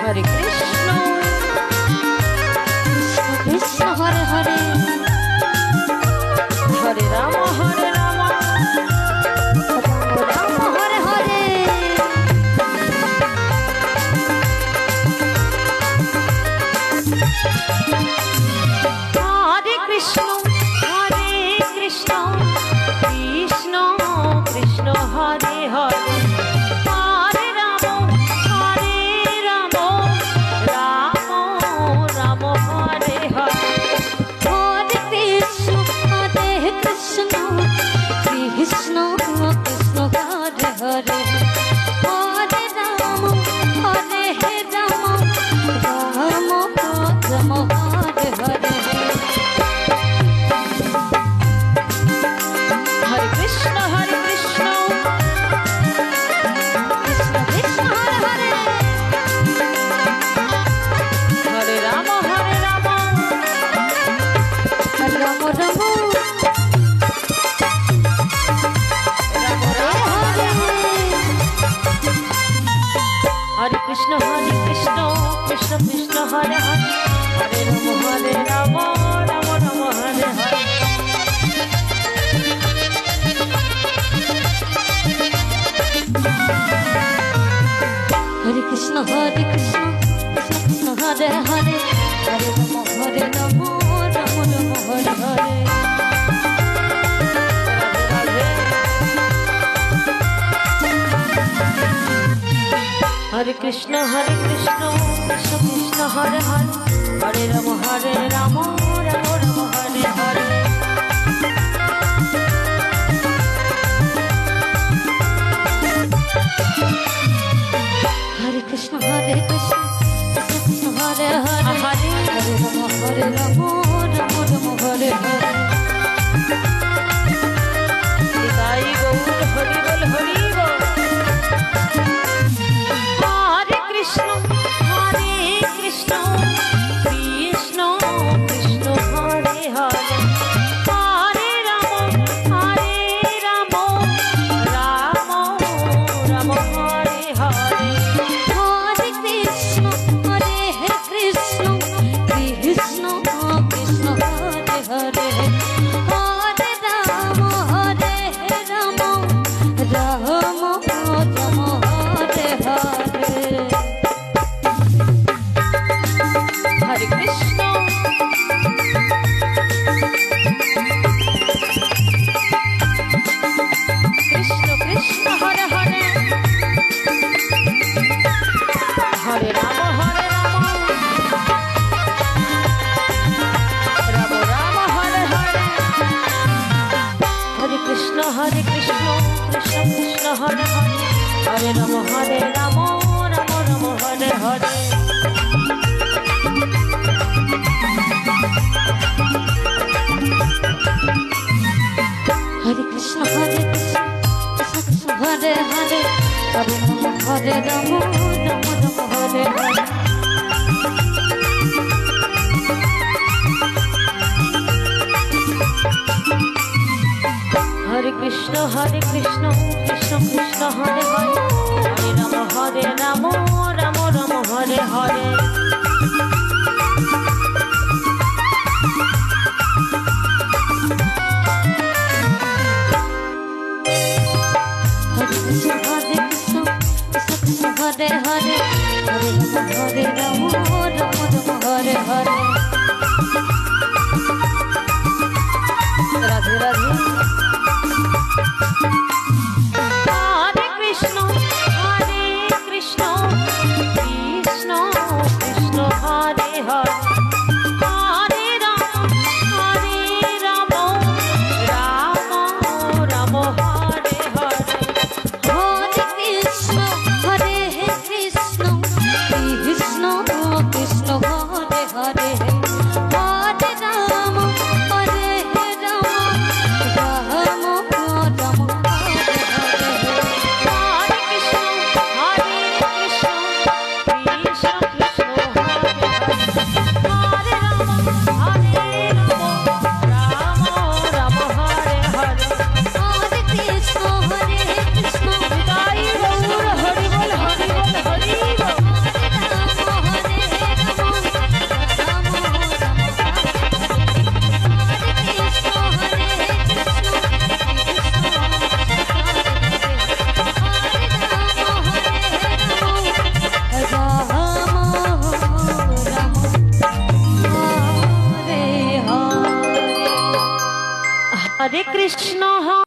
Hare Krishna Krishna Krishna Hare Hare Hare Rama Rama Rama Hare Hare Hare Krishna Krishna Krishna Hare Hare Hare Rama Rama Rama Hare Hare Sai Gaur Hari Bol Hari Bol Krishna Krishna Krishna Krishna Hare Hare Hare Rama Rama Rama Hare Hare Hare Krishna Krishna Krishna Krishna Hare Hare Hare Rama Rama Rama Hare Hare Hare Krishna Krishna Krishna Hare Hare Hare Rama Rama Rama Hare Hare Hare Krishna Krishna Krishna Hare Hare Hare Rama Rama Rama Hare Hare Hare Krishna Krishna Krishna Hare Hare Hare Rama Rama Rama Hare Hare Hare Krishna Krishna Krishna Hare Hare Hare Rama Rama Rama Hare Hare Hare Hare Hare Rama Rama Hare Hare Radhe Radhe Hare Krishna Krishna Krishna Hare Hare Hare Rama Rama Rama Hare Hare Hare Krishna Krishna Krishna Hare Hare Hare Rama Rama Rama Hare Hare Krishna